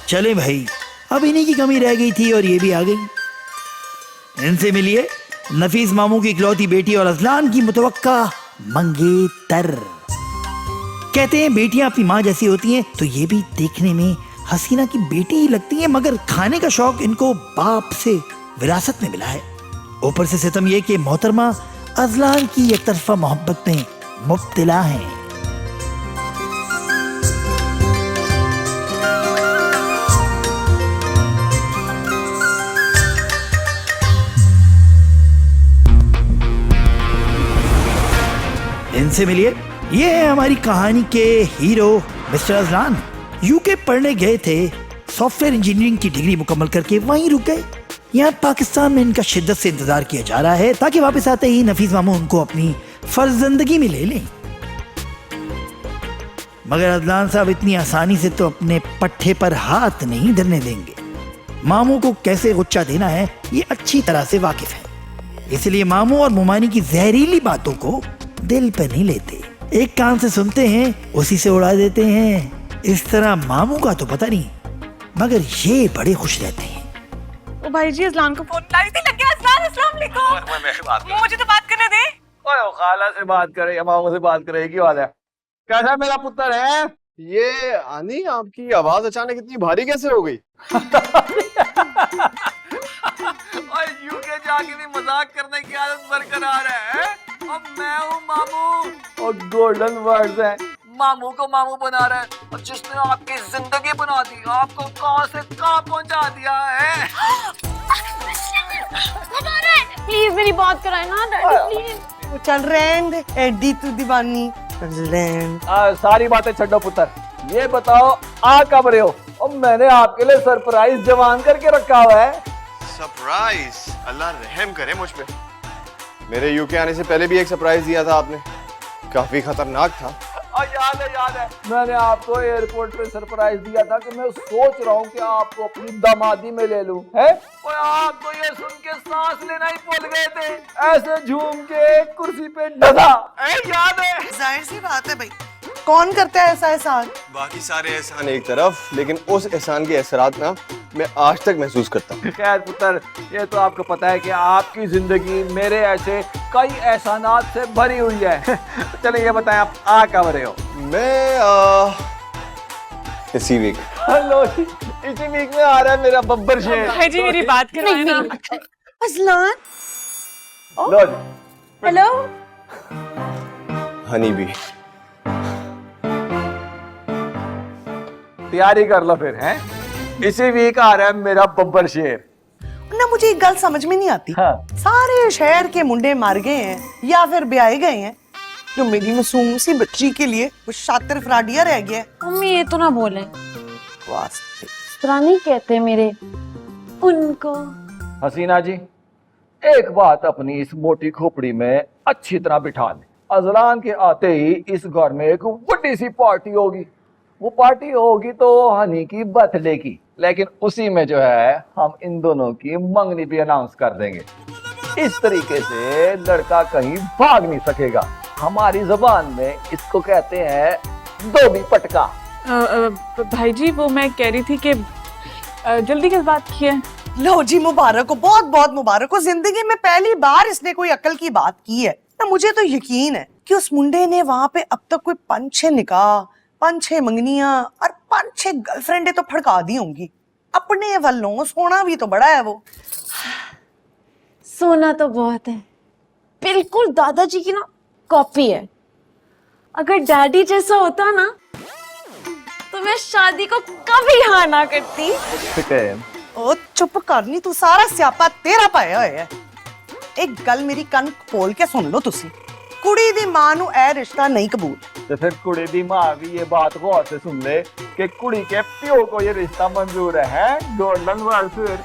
चले भाई, अब इन्हीं की कमी रह गई थी और ये भी आ गई। इनसे मिलिए नफीस मामू की इकलौती बेटी और अजलान की मुतवक्का मंगेतर। कहते हैं बेटियां अपनी माँ जैसी होती हैं, तो ये भी देखने में हसीना की बेटी ही लगती है, मगर खाने का शौक इनको बाप से विरासत में मिला है। ऊपर से सितम ये कि मोहतरमा अजलान की एक तरफा मोहब्बत में मुब्तला हैं। इनसे मिलिए, ये है हमारी कहानी के हीरो मिस्टर अजलान। यूके पढ़ने गए थे, सॉफ्टवेयर इंजीनियरिंग की डिग्री मुकम्मल करके वहीं रुक गए। यहाँ पाकिस्तान में इनका शिद्दत से इंतजार किया जा रहा है ताकि वापस आते ही नफीस मामू उनको अपनी फर्जंदगी में ले लें। मगर अदलान साहब इतनी आसानी से तो अपने पट्टे पर हाथ नहीं धरने देंगे। मामू को कैसे गुच्चा देना है ये अच्छी तरह से वाकिफ है, इसलिए मामू और मुमानी की जहरीली बातों को दिल पर नहीं लेते। एक कान से सुनते हैं, उसी से उड़ा देते हैं। इस तरह मामू का तो पता नहीं, मगर ये बड़े खुश रहते हैं। ओ भाई जी, अजलान को फोन लग गया। अजलान, अस्सलाम वालेकुम। मुझे तो बात करने दे। ओए खाला से बात करे या मामू से बात करे, की बात है? कैसा मेरा पुत्र है? ये आनी, आपकी आवाज अचानक इतनी भारी कैसे हो गई? और यूके जाके भी मजाक करने की आदत बरकरार है। अब मैं हूँ मामू और गोल्डन वर्ड्स है। मामू को मामू बना रहा है, और जिसने आपकी जिंदगी बना दी, आपको कहां से कहां पहुंचा दिया है। प्लीज मेरी बात कराए ना डैडी, प्लीज। चल रैंड एडी तू दीवानी रैंड। सारी बातें छड्डो पुत्र, ये बताओ आ कब रहे हो? और मैंने आपके लिए सरप्राइज जवान करके रखा हुआ है। सरप्राइज? अल्लाह रहम करे मुझ पे। मेरे यूके आने से पहले भी एक सरप्राइज दिया था आपने, काफी खतरनाक था। और याद है, मैंने आपको एयरपोर्ट पे सरप्राइज दिया था कि मैं सोच रहा हूँ कि आपको अपनी दामादी में ले लूं, है? और आप तो ये सुन के सांस लेना ही भूल गए थे, ऐसे झूम के कुर्सी पे डगा। याद है? जाहिर सी बात है भाई, कौन करता है ऐसा एहसान? बाकी सारे एहसान एक तरफ, लेकिन उस एहसान के असरात ना मैं आज तक महसूस करता हूँ। खैर पुत्र, ये तो आपको पता है कि आपकी जिंदगी मेरे ऐसे कई एहसानात से भरी हुई है। चलिए ये बताएं, आप आ कब रहे हो? मैं इसी वीक। हेलो, इसी वीक में आ रहा है मेरा बब्बर शेर। भाई जी मेरी बात कराए ना। अजलान, लो जी। हेलो। हनी भी। तैयारी कर लो फिर, हैं? इसी वीक आ रहा है मेरा बब्बर शेर। ना मुझे एक गल समझ में नहीं आती। हाँ। सारे शहर के मुंडे मर गए हैं या फिर ब्याहे गए हैं, जो मेरी मासूम सी बच्ची के लिए वो शातिर फ्राडिया रह गया। मम्मी ये तो ना बोले, वास्ते इस तरह नहीं कहते मेरे उनको। हसीना जी, एक बात अपनी इस मोटी खोपड़ी में अच्छी तरह बिठा ले। अजलान के आते ही इस घर में एक बड़ी सी पार्टी होगी। वो पार्टी होगी तो हनी की बर्थडे की, लेकिन उसी में जो है हम इन दोनों की मंगनी भी अनाउंस कर देंगे। इस तरीके से लड़का कहीं भाग नहीं सकेगा। हमारी जुबान में इसको कहते हैं धोबी पटका। भाई जी वो मैं कह रही थी कि जल्दी किस बात की है? लो जी, मुबारक हो, बहुत बहुत मुबारक हो। जिंदगी में पहली बार इसने कोई अकल की बात की है ना। मुझे तो यकीन है कि उस मुंडे ने वहां पे अब तक कोई 5-6 निकाह, 5-6 मंगनियां और 5-6 गर्लफ्रेंडे तो फड़का दी होंगी। अपने वालों सोना भी तो बड़ा है वो। सोना तो बहुत है, बिल्कुल दादाजी की ना कॉपी है। अगर डैडी जैसा होता ना तो मैं शादी को कभी हाँ ना करती। ओ चुप करनी, तू सारा स्यापा तेरा पाया है। एक गल मेरी कन खोल के सुन लो तुसी, कुड़ी दी मां नू ए रिश्ता नहीं कबूल। तो फिर कुड़ी दी मां भी ये बात गौर से सुन ले कि कुड़ी के प्यो को ये रिश्ता मंजूर है। गोल्डन वर्ड फिर